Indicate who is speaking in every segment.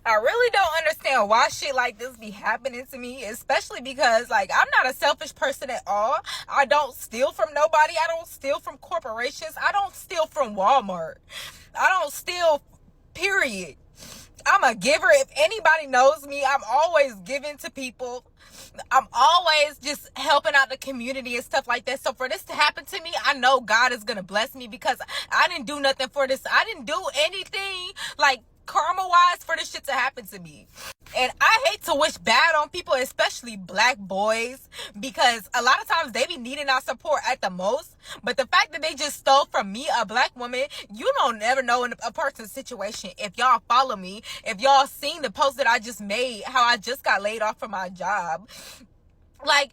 Speaker 1: I really don't understand why shit like this be happening to me, especially because, like, I'm not a selfish person at all. I don't steal from nobody. I don't steal from corporations. I don't steal from Walmart. I don't steal, period. I'm a giver. If anybody knows me, I'm always giving to people. I'm always just helping out the community and stuff like that. So for this to happen to me, I know God is going to bless me because I didn't do nothing for this. I didn't do anything like karma wise for this shit to happen to me. And I hate to wish bad on people, especially black boys, because a lot of times they be needing our support at the most. But the fact that they just stole from me, a black woman, you don't ever know in a person's situation. If y'all follow me, if y'all seen the post that I just made, how I just got laid off from my job, like,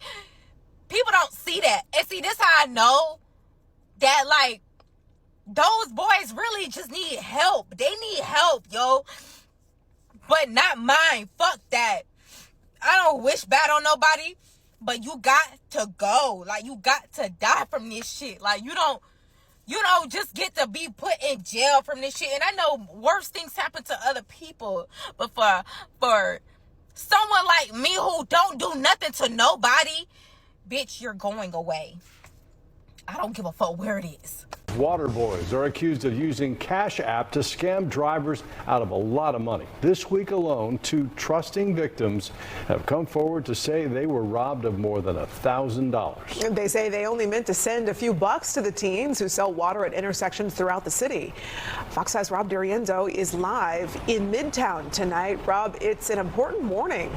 Speaker 1: people don't see that. And see, this how I know that, like, those boys really just need help. They need help, yo. But not mine. Fuck that. I don't wish bad on nobody, but you got to go. Like, you got to die from this shit. Like, you don't just get to be put in jail from this shit. And I know worse things happen to other people, but for someone like me who don't do nothing to nobody, bitch, you're going away. I don't give a fuck where it is.
Speaker 2: Water boys are accused of using Cash App to scam drivers out of a lot of money. This week alone, two trusting victims have come forward to say they were robbed of more than $1,000.
Speaker 3: They say they only meant to send a few bucks to the teens who sell water at intersections throughout the city. Fox 5's Rob D'Arienzo is live in Midtown tonight. Rob, it's an important morning.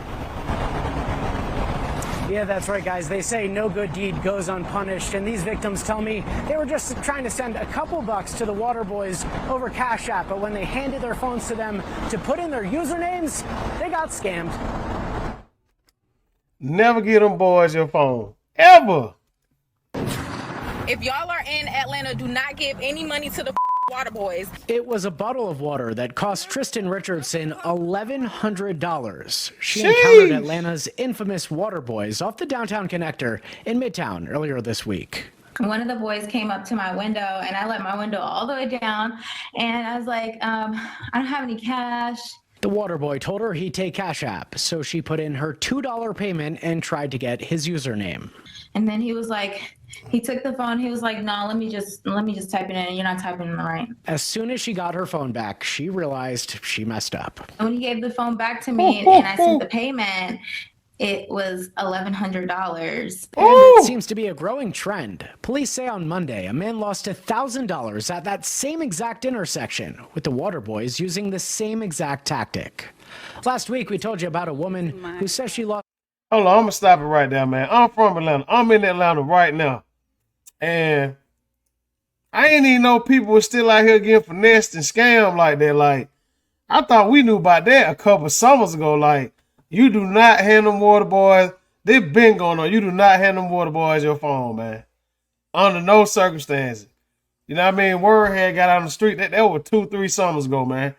Speaker 4: Yeah, that's right, guys. They say no good deed goes unpunished, and these victims tell me they were just trying to send a couple bucks to the Water Boys over Cash App, but when they handed their phones to them to put in their usernames, they got scammed.
Speaker 5: Never give them boys your phone, ever.
Speaker 1: If y'all are in Atlanta, do not give any money to the Water Boys.
Speaker 4: It was a bottle of water that cost Tristan Richardson $1,100. She encountered Atlanta's infamous Water Boys off the downtown connector in Midtown earlier this week.
Speaker 6: One of the boys came up to my window, and I let my window all the way down, and I was like, I don't have any cash.
Speaker 4: The water boy told her he'd take Cash App, so she put in her $2 payment and tried to get his username.
Speaker 6: And then he was like, he took the phone. He was like, no, let me just type it in. You're not typing it right.
Speaker 4: As soon as she got her phone back, she realized she messed up.
Speaker 6: When he gave the phone back to me and I sent the payment, it was $1,100.
Speaker 4: It seems to be a growing trend. Police say on Monday a man lost $1,000 at that same exact intersection, with the Water Boys using the same exact tactic. Last week we told you about a woman who says she lost.
Speaker 5: Hold on, I'm gonna stop it right there, man. I'm from Atlanta. I'm in Atlanta right now. And I ain't even know people were still out here getting finessed and scammed like that. Like, I thought we knew about that a couple summers ago. Like, you do not hand them Water Boys. They've been going on. You do not hand them Water Boys your phone, man. Under no circumstances. You know what I mean? Word had got out on the street. That was 2-3 summers ago, man.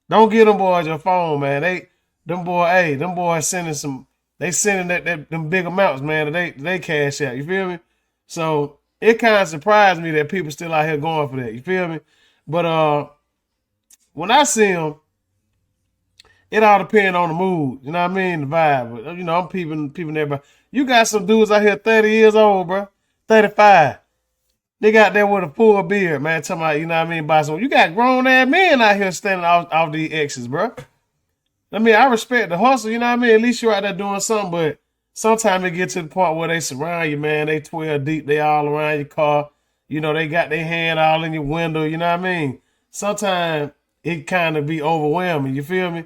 Speaker 5: Don't give them boys your phone, man. Them boys sending some. They sending them big amounts, man. They cash out. You feel me? So it kind of surprised me that people still out here going for that. You feel me? But when I see them, it all depends on the mood. You know what I mean? The vibe. But, you know, I'm peeping everybody. You got some dudes out here 30 years old, bro. 35. They got there with a full beard, man. Talking about, you know what I mean? By some, you got grown ass men out here standing off these X's, bro. I mean, I respect the hustle, you know what I mean? At least you're out there doing something, but sometimes it gets to the point where they surround you, man. They 12 deep, they all around your car. You know, they got their hand all in your window, you know what I mean? Sometimes it kind of be overwhelming, you feel me?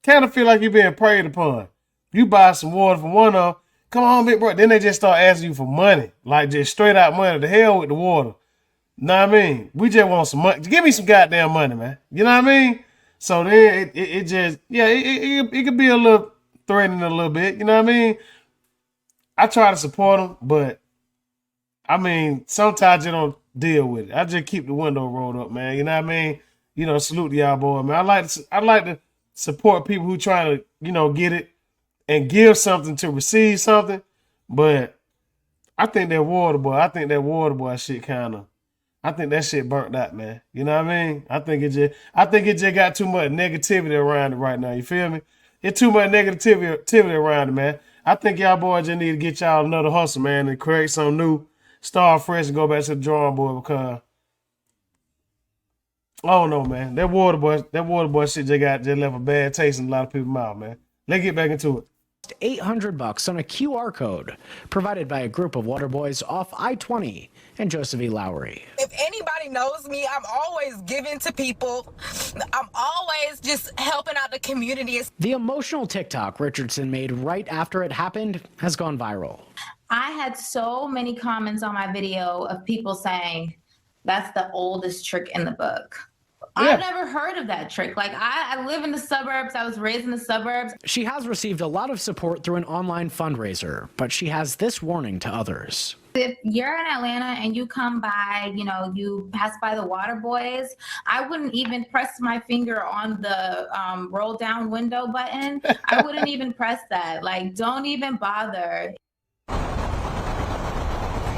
Speaker 5: Kind of feel like you're being preyed upon. You buy some water from one of them, come on, big bro. Then they just start asking you for money, like just straight out money. The hell with the water. Know what I mean? We just want some money. Give me some goddamn money, man. You know what I mean? So then it just, yeah, it could be a little threatening a little bit. You know what I mean? I try to support them, but I mean, sometimes you don't deal with it. I just keep the window rolled up, man. You know what I mean? You know, salute to y'all, boy, man. I like to support people who trying to, you know, get it and give something to receive something. But I think that water boy shit kind of, I think that shit burnt out, man. You know what I mean? I think it just got too much negativity around it right now. You feel me? It's too much negativity around it, man. I think y'all boys just need to get y'all another hustle, man, and create something new, start fresh, and go back to the drawing board because I don't know, man. That water boy shit just left a bad taste in a lot of people's mouth, man. Let's get back into it.
Speaker 4: $800 on a QR code provided by a group of water boys off I-20 and Joseph E. Lowry.
Speaker 1: If anybody knows me, I'm always giving to people. I'm always just helping out the community.
Speaker 4: The emotional TikTok Richardson made right after it happened has gone viral.
Speaker 6: I had so many comments on my video of people saying, that's the oldest trick in the book.
Speaker 5: Yeah.
Speaker 6: I've never heard of that trick. Like, I live in the suburbs. I was raised in the suburbs.
Speaker 4: She has received a lot of support through an online fundraiser, but she has this warning to others.
Speaker 6: If you're in Atlanta and you come by, you pass by the water boys, I wouldn't even press my finger on the roll down window button. I wouldn't even press that. Like, don't even bother.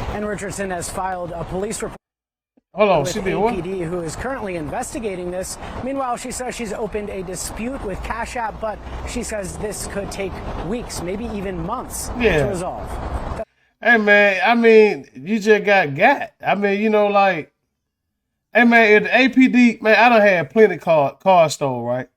Speaker 4: And Richardson has filed a police report.
Speaker 5: Hold on,
Speaker 4: with
Speaker 5: she did what?
Speaker 4: APD, who is currently investigating this. Meanwhile, she says she's opened a dispute with Cash App, but she says this could take weeks, maybe even months to resolve.
Speaker 5: Hey, man, I mean, you just got. I mean, hey, man, if the APD, man, I done had plenty car stolen, right?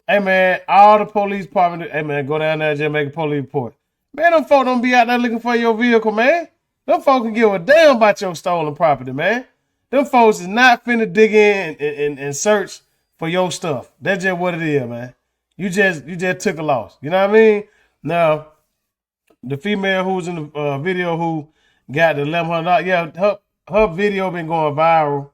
Speaker 5: Hey, man, all the police department, hey, man, go down there and just make a police report. Man, them folk don't be out there looking for your vehicle, man. Them folks can give a damn about your stolen property, man. Them folks is not finna dig in and search for your stuff. That's just what it is, man. You just took a loss. You know what I mean? Now, the female who was in the video who got the $1,100, yeah, her video been going viral.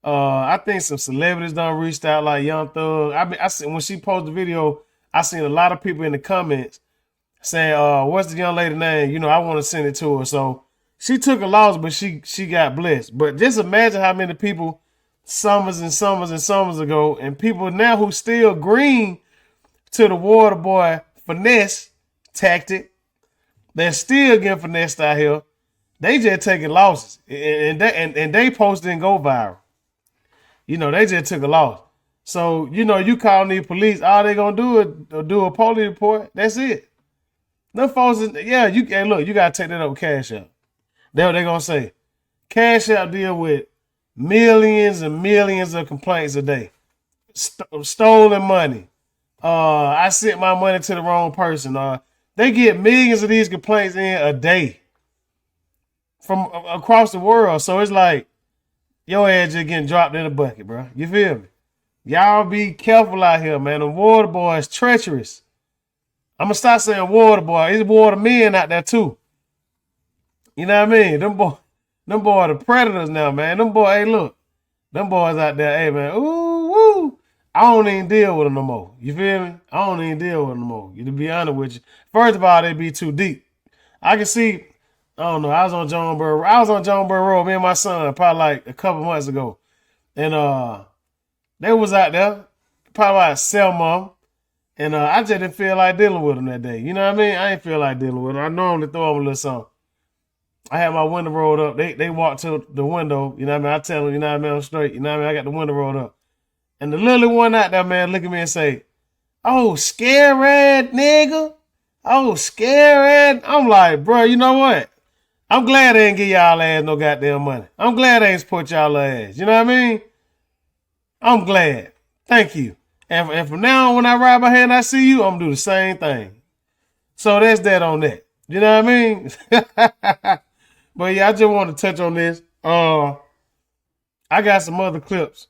Speaker 5: I think some celebrities done reached out, like Young Thug. I seen when she posted the video, I seen a lot of people in the comments saying, "What's the young lady name? I want to send it to her." So she took a loss, but she got blessed. But just imagine how many people summers ago, and people now who still green to the water boy finesse tactic, they're still getting finessed out here. They just taking losses, and they posted and go viral. They just took a loss. So you calling these police, all they gonna do is do a police report. That's it. Them folks, hey, look, you gotta take that up with Cash App. That's what they're going to say. Cash App deal with millions and millions of complaints a day. Stolen money. I sent my money to the wrong person. They get millions of these complaints in a day from across the world. So it's like, your ass just getting dropped in a bucket, bro. You feel me? Y'all be careful out here, man. The water boy is treacherous. I'm going to start saying water boy. It's water men out there, too. You know what I mean? Them boys are the predators now, man. Them boys, hey, look. Them boys out there, hey, man, ooh, woo. I don't even deal with them no more. You feel me? I don't even deal with them no more. To be honest with you. First of all, they be too deep. I can see, I don't know, I was on John Burr Road, me and my son, probably like a couple months ago. And they was out there, probably like Selma. And I just didn't feel like dealing with them that day. You know what I mean? I ain't feel like dealing with them. I normally throw them a little something. I had my window rolled up. They walked to the window. You know what I mean? I tell them, you know what I mean? I'm straight. You know what I mean? I got the window rolled up. And the little one out there, man, look at me and say, "Oh, scared nigga. Oh, scared." I'm like, bro, you know what? I'm glad they ain't give y'all ass no goddamn money. I'm glad they ain't support y'all ass. You know what I mean? I'm glad. Thank you. And from now on, when I ride my hand, I see you, I'm gonna do the same thing. So that's that on that. You know what I mean? But yeah, I just want to touch on this. I got some other clips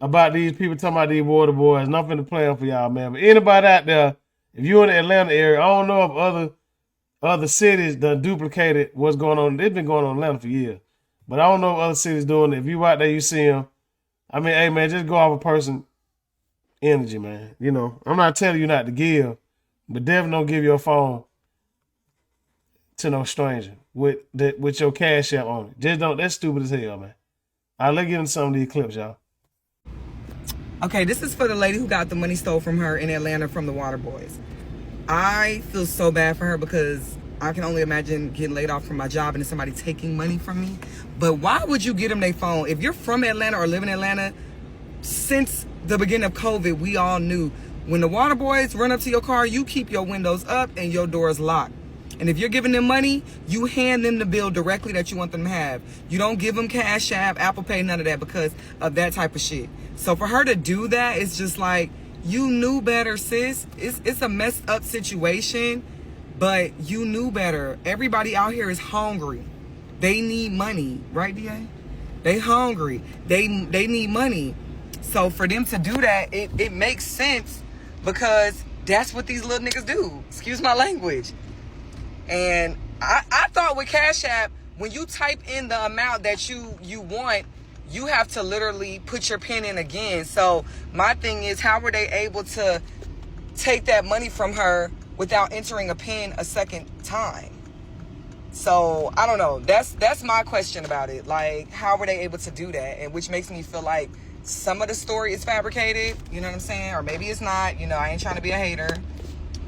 Speaker 5: about these people talking about these water boys. Nothing to play them for y'all, man. But anybody out there, if you're in the Atlanta area, I don't know if other cities done duplicated what's going on. It's been going on in Atlanta for years. But I don't know if other cities doing it. If you out there, you see them. I mean, hey, man, just go off a person energy, man. I'm not telling you not to give, but definitely don't give your phone to no stranger with your Cash App on it. Just don't. That's stupid as hell, man. All right, let's get into some of these clips, y'all.
Speaker 7: Okay, this is for the lady who got the money stole from her in Atlanta from the water boys. I feel so bad for her because I can only imagine getting laid off from my job and then somebody taking money from me. But why would you get them their phone? If you're from Atlanta or live in Atlanta, since the beginning of COVID, we all knew when the water boys run up to your car, you keep your windows up and your doors locked. And if you're giving them money, you hand them the bill directly that you want them to have. You don't give them Cash App, Apple Pay, none of that because of that type of shit. So for her to do that, it's just like, you knew better, sis. It's a messed up situation, but you knew better. Everybody out here is hungry. They need money, right, DA? They hungry. They need money. So for them to do that, it makes sense because that's what these little niggas do. Excuse my language. And I thought with Cash App, when you type in the amount that you want, you have to literally put your pin in again. So my thing is, how were they able to take that money from her without entering a pin a second time? So I don't know. That's my question about it. Like, how were they able to do that? And which makes me feel like some of the story is fabricated. You know what I'm saying? Or maybe it's not. You know, I ain't trying to be a hater,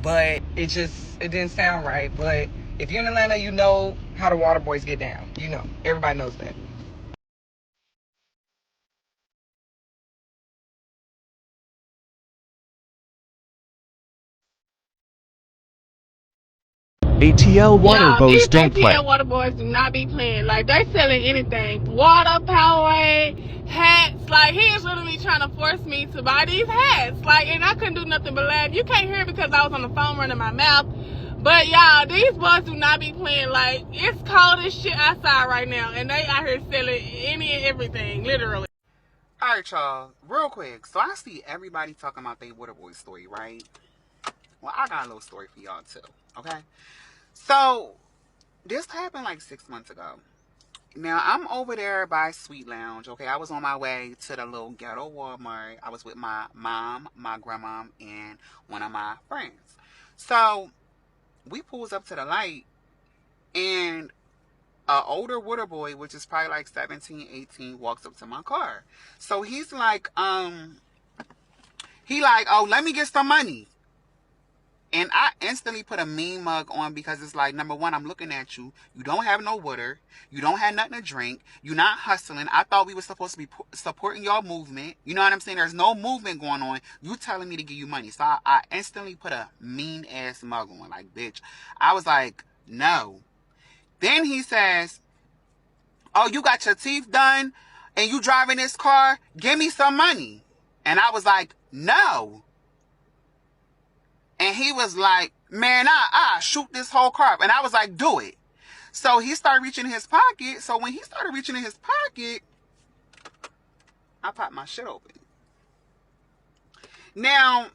Speaker 7: but it didn't sound right. But if you're in Atlanta, you know how the water boys get down. You know, everybody knows that.
Speaker 8: ATL water boys don't play.
Speaker 9: ATL water boys do not be playing. Like, they selling anything. Water, Powerade, hats. Like, he is literally trying to force me to buy these hats. Like, and I couldn't do nothing but laugh. You can't hear it because I was on the phone running my mouth. But y'all, these boys do not be playing. Like, it's cold as shit outside right now. And they out here selling any and everything, literally.
Speaker 10: All right, y'all. Real quick. So I see everybody talking about their water boy story, right? Well, I got a little story for y'all too, okay? So, this happened like 6 months ago. Now, I'm over there by Sweet Lounge, okay? I was on my way to the little ghetto Walmart. I was with my mom, my grandma, and one of my friends. So, we pulls up to the light, and an older water boy, which is probably like 17, 18, walks up to my car. So, he's like, oh, let me get some money. And I instantly put a mean mug on because it's like, number one, I'm looking at you. You don't have no water. You don't have nothing to drink. You're not hustling. I thought we were supposed to be supporting y'all movement. You know what I'm saying? There's no movement going on. You telling me to give you money. So I instantly put a mean ass mug on. Like, bitch. I was like, no. Then he says, oh, you got your teeth done and you driving this car? Give me some money. And I was like, no. And he was like, man, I shoot this whole car up. And I was like, do it. So he started reaching in his pocket. So when he started reaching in his pocket, I popped my shit open. Now,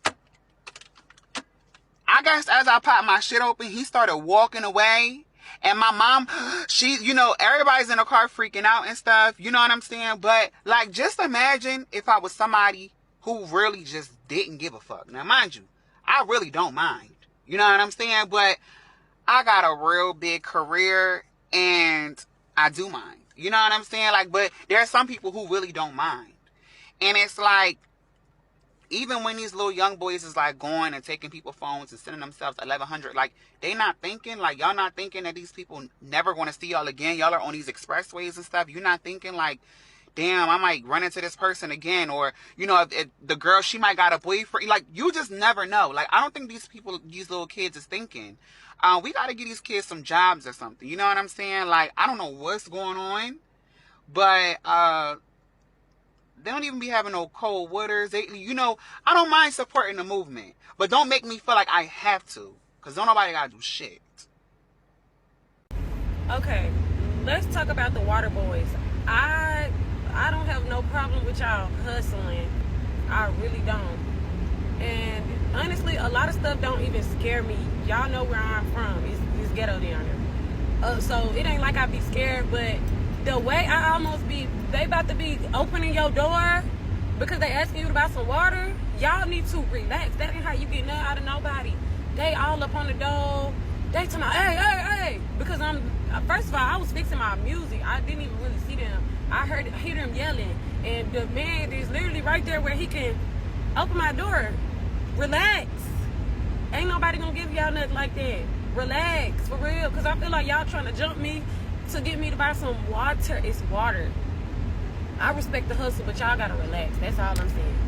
Speaker 10: I guess as I popped my shit open, he started walking away. And my mom, she, you know, everybody's in the car freaking out and stuff. You know what I'm saying? But, like, just imagine if I was somebody who really just didn't give a fuck. Now, mind you, I really don't mind. You know what I'm saying? But I got a real big career and I do mind. You know what I'm saying? Like, but there are some people who really don't mind. And it's like, even when these little young boys is like going and taking people's phones and sending themselves 1,100, like, they not thinking, like, y'all not thinking that these people never going to see y'all again. Y'all are on these expressways and stuff. You're not thinking like, damn, I might run into this person again. Or, you know, if the girl, she might got a boyfriend. Like, you just never know. Like, I don't think these people, these little kids is thinking, we got to give these kids some jobs or something. You know what I'm saying? Like, I don't know what's going on. But, they don't even be having no cold waters. They, you know, I don't mind supporting the movement. But don't make me feel like I have to. Because don't nobody got to do shit.
Speaker 9: Okay, let's talk about the water boys. I don't have no problem with y'all hustling. I really don't. And honestly, a lot of stuff don't even scare me. Y'all know where I'm from. It's ghetto down there. So it ain't like I be scared, but the way I almost be, they about to be opening your door because they asking you about some water. Y'all need to relax. That ain't how you get nothing out of nobody. They all up on the door. They tell me, hey. Because first of all, I was fixing my music. I didn't even really see them. I hear them yelling, and the man is literally right there where he can open my door. Relax. Ain't nobody gonna give y'all nothing like that. relax, for real. Because I feel like y'all trying to jump me to get me to buy some water. It's water. I respect the hustle, but y'all gotta relax. That's all I'm saying.